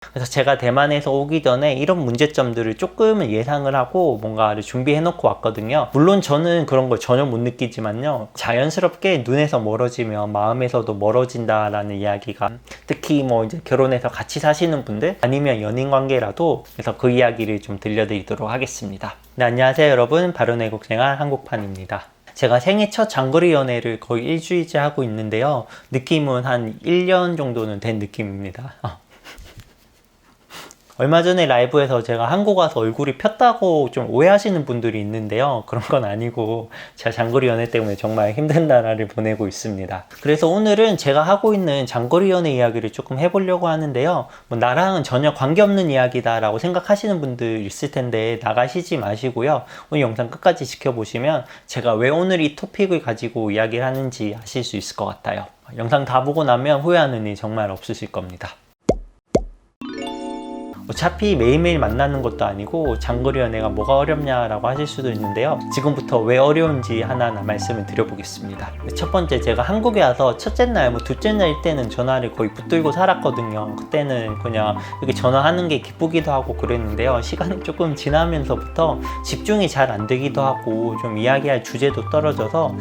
그래서 제가 대만에서 오기 전에 이런 문제점들을 조금은 예상을 하고 뭔가를 준비해 놓고 왔거든요. 물론 저는 그런 걸 전혀 못 느끼지만요, 자연스럽게 눈에서 멀어지면 마음에서도 멀어진다라는 이야기가, 특히 뭐 이제 결혼해서 같이 사시는 분들 아니면 연인 관계라도, 그래서 그 이야기를 좀 들려드리도록 하겠습니다. 네, 안녕하세요 여러분, 바른 외국생활 한국판입니다. 제가 생애 첫 장거리 연애를 거의 일주일째 하고 있는데요, 느낌은 한 1년 정도는 된 느낌입니다. 얼마 전에 라이브에서 제가 한국 와서 얼굴이 폈다고 좀 오해하시는 분들이 있는데요, 그런 건 아니고 제가 장거리 연애 때문에 정말 힘든 나날을 보내고 있습니다. 그래서 오늘은 제가 하고 있는 장거리 연애 이야기를 조금 해보려고 하는데요, 뭐 나랑은 전혀 관계없는 이야기다 라고 생각하시는 분들 있을 텐데 나가시지 마시고요, 오늘 영상 끝까지 지켜보시면 제가 왜 오늘 이 토픽을 가지고 이야기를 하는지 아실 수 있을 것 같아요. 영상 다 보고 나면 후회하는 일 정말 없으실 겁니다. 어차피 매일매일 만나는 것도 아니고 장거리 연애가 뭐가 어렵냐라고 하실 수도 있는데요, 지금부터 왜 어려운지 하나하나 말씀을 드려보겠습니다. 첫 번째, 제가 한국에 와서 첫째 날, 둘째 날일 때는 전화를 거의 붙들고 살았거든요. 그때는 그냥 이렇게 전화하는 게 기쁘기도 하고 그랬는데요, 시간이 조금 지나면서부터 집중이 잘 안 되기도 하고 좀 이야기할 주제도 떨어져서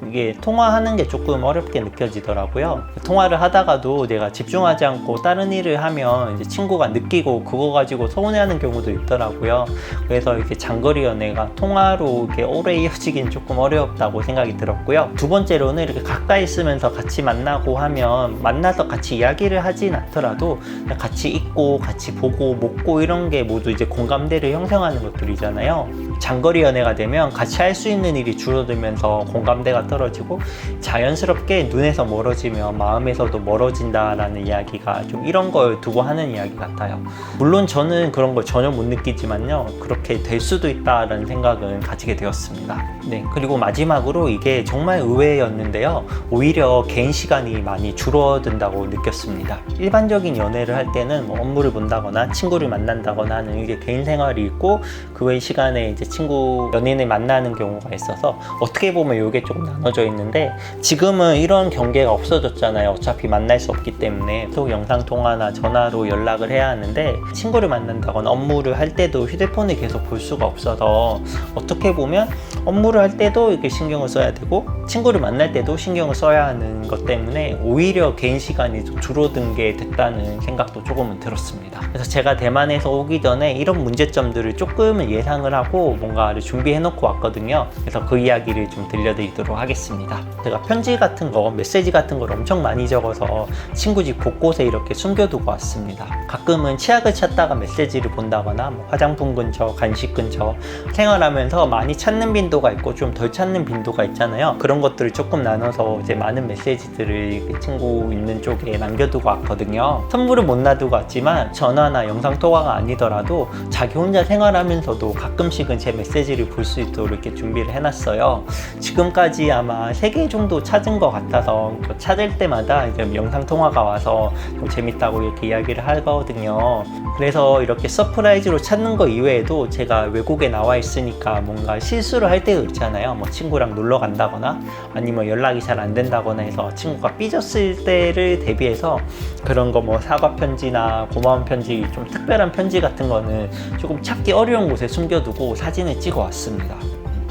이게 통화하는 게 조금 어렵게 느껴지더라고요. 통화를 하다가도 내가 집중하지 않고 다른 일을 하면 이제 친구가 느끼고 그거 가지고 서운해하는 경우도 있더라고요. 그래서 이렇게 장거리 연애가 통화로 이렇게 오래 이어지긴 조금 어렵다고 생각이 들었고요. 두 번째로는 이렇게 가까이 있으면서 같이 만나고 하면, 만나서 같이 이야기를 하진 않더라도 같이 있고 같이 보고 먹고 이런 게 모두 이제 공감대를 형성하는 것들이잖아요. 장거리 연애가 되면 같이 할 수 있는 일이 줄어들면서 공감대가 떨어지고 자연스럽게 눈에서 멀어지면 마음에서도 멀어진다라는 이야기가 좀 이런 걸 두고 하는 이야기 같아요. 물론 저는 그런 걸 전혀 못 느끼지만요, 그렇게 될 수도 있다라는 생각은 가지게 되었습니다. 네, 그리고 마지막으로 이게 정말 의외였는데요, 오히려 개인 시간이 많이 줄어든다고 느꼈습니다. 일반적인 연애를 할 때는 뭐 업무를 본다거나 친구를 만난다거나 하는 이게 개인 생활이 있고, 그 외 시간에 이제 친구, 연인을 만나는 경우가 있어서 어떻게 보면 이게 조금 나눠져 있는데, 지금은 이런 경계가 없어졌잖아요. 어차피 만날 수 없기 때문에 계속 영상통화나 전화로 연락을 해야 하는데, 친구를 만난다거나 업무를 할 때도 휴대폰을 계속 볼 수가 없어서 어떻게 보면 업무를 할 때도 이렇게 신경을 써야 되고 친구를 만날 때도 신경을 써야 하는 것 때문에 오히려 개인 시간이 좀 줄어든 게 됐다는 생각도 조금은 들었습니다. 그래서 제가 대만에서 오기 전에 이런 문제점들을 조금은 예상을 하고 뭔가를 준비해 놓고 왔거든요. 그래서 그 이야기를 좀 들려드리도록 하겠습니다. 제가 편지 같은 거, 메시지 같은 걸 엄청 많이 적어서 친구 집 곳곳에 이렇게 숨겨두고 왔습니다. 가끔은 치약을 찾다가 메시지를 본다거나 뭐 화장품 근처, 간식 근처, 생활하면서 많이 찾는 빈도가 있고 좀 덜 찾는 빈도가 있잖아요. 그런 것들을 조금 나눠서 이제 많은 메시지들을 친구 있는 쪽에 남겨두고 왔거든요. 선물을 못 놔두고 왔지만 전화나 영상통화가 아니더라도 자기 혼자 생활하면서도 가끔씩은 제 메시지를 볼 수 있도록 이렇게 준비를 해놨어요. 지금까지 아마 3개 정도 찾은 것 같아서 찾을 때마다 이제 영상통화가 와서 좀 재밌다고 이렇게 이야기를 하거든요. 그래서 이렇게 서프라이즈로 찾는 거 이외에도 제가 외국에 나와 있으니까 뭔가 실수를 할 때도 있잖아요. 뭐 친구랑 놀러 간다거나 아니면 연락이 잘 안 된다거나 해서 친구가 삐졌을 때를 대비해서 그런 거 뭐 사과 편지나 고마운 편지, 좀 특별한 편지 같은 거는 조금 찾기 어려운 곳에 숨겨두고 사진을 찍어 왔습니다.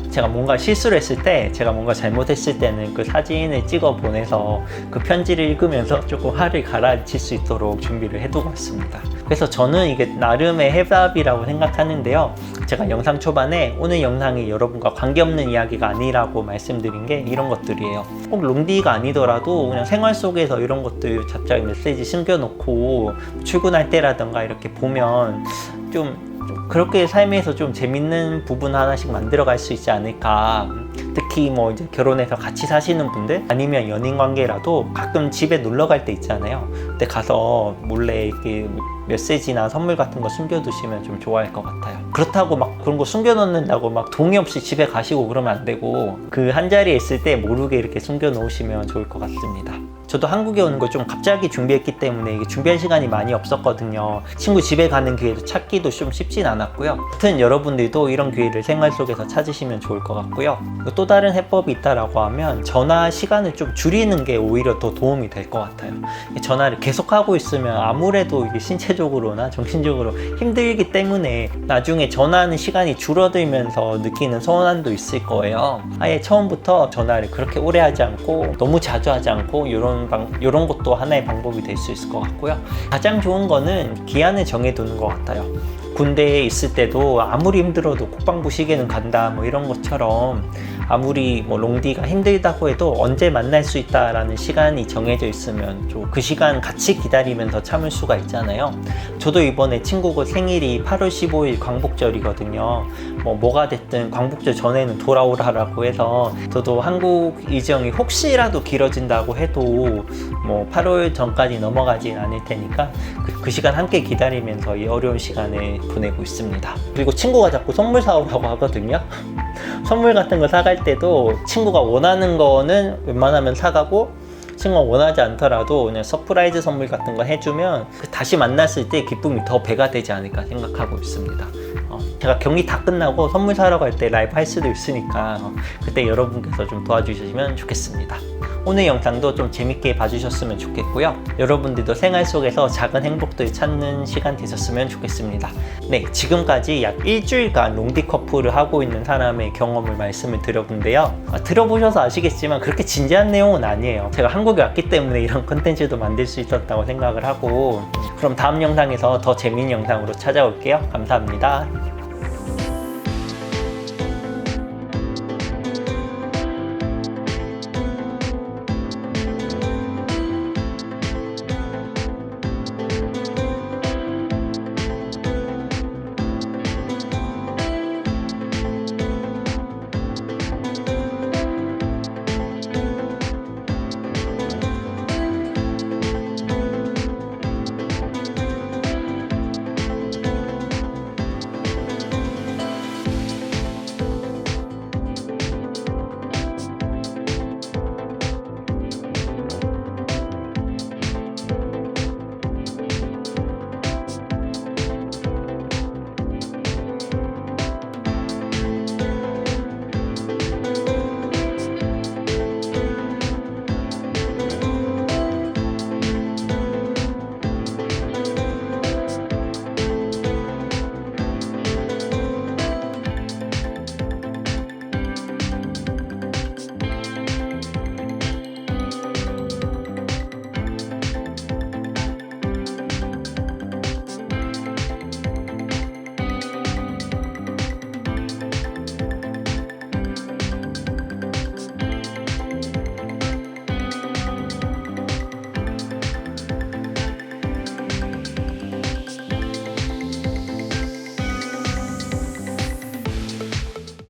제가 뭔가 실수를 했을 때, 제가 뭔가 잘못했을 때는 그 사진을 찍어 보내서 그 편지를 읽으면서 조금 화를 가라앉힐 수 있도록 준비를 해두고 왔습니다. 그래서 저는 이게 나름의 해답이라고 생각하는데요, 제가 영상 초반에 오늘 영상이 여러분과 관계없는 이야기가 아니라고 말씀드린 게 이런 것들이에요. 꼭 롱디가 아니더라도 그냥 생활 속에서 이런 것들 갑자기 메시지 숨겨놓고 출근할 때라던가 이렇게 보면 좀 그렇게 삶에서 좀 재밌는 부분 하나씩 만들어갈 수 있지 않을까. 특히 뭐 이제 결혼해서 같이 사시는 분들 아니면 연인 관계라도 가끔 집에 놀러 갈 때 있잖아요. 그때 가서 몰래 이렇게 메시지나 선물 같은 거 숨겨두시면 좀 좋아할 것 같아요. 그렇다고 막 그런 거 숨겨놓는다고 막 동의 없이 집에 가시고 그러면 안 되고, 그 한 자리에 있을 때 모르게 이렇게 숨겨놓으시면 좋을 것 같습니다. 저도 한국에 오는 걸 좀 갑자기 준비했기 때문에 이게 준비할 시간이 많이 없었거든요. 친구 집에 가는 기회도 찾기도 좀 쉽진 않았고요. 하여튼 여러분들도 이런 기회를 생활 속에서 찾으시면 좋을 것 같고요. 또 다른 해법이 있다라고 하면 전화 시간을 좀 줄이는 게 오히려 더 도움이 될 것 같아요. 전화를 계속 하고 있으면 아무래도 이게 신체적으로나 정신적으로 힘들기 때문에 나중에 전화하는 시간이 줄어들면서 느끼는 서운함도 있을 거예요. 아예 처음부터 전화를 그렇게 오래 하지 않고 너무 자주 하지 않고 이런 것도 하나의 방법이 될 수 있을 것 같고요. 가장 좋은 거는 기한을 정해두는 것 같아요. 군대에 있을 때도 아무리 힘들어도 국방부 시계는 간다 뭐 이런 것처럼 아무리 뭐 롱디가 힘들다고 해도 언제 만날 수 있다라는 시간이 정해져 있으면 좀 그 시간 같이 기다리면서 참을 수가 있잖아요. 저도 이번에 친구가 생일이 8월 15일 광복절이거든요. 뭐가 됐든 광복절 전에는 돌아오라라고 해서 저도 한국 일정이 혹시라도 길어진다고 해도 뭐 8월 전까지 넘어가진 않을 테니까 그 시간 함께 기다리면서 이 어려운 시간을 보내고 있습니다. 그리고 친구가 자꾸 선물 사오라고 하거든요. 선물 같은 거 사갈 때도 친구가 원하는 거는 웬만하면 사가고 친구가 원하지 않더라도 그냥 서프라이즈 선물 같은 거 해주면 다시 만났을 때 기쁨이 더 배가 되지 않을까 생각하고 있습니다. 제가 경기 다 끝나고 선물 사러 갈 때 라이브 할 수도 있으니까 그때 여러분께서 좀 도와주시면 좋겠습니다. 오늘 영상도 좀 재밌게 봐주셨으면 좋겠고요. 여러분들도 생활 속에서 작은 행복들 찾는 시간 되셨으면 좋겠습니다. 네, 지금까지 약 일주일간 롱디 커플을 하고 있는 사람의 경험을 말씀을 드려본데요. 들어보셔서 아시겠지만 그렇게 진지한 내용은 아니에요. 제가 한국에 왔기 때문에 이런 컨텐츠도 만들 수 있었다고 생각을 하고 그럼 다음 영상에서 더 재미있는 영상으로 찾아올게요. 감사합니다.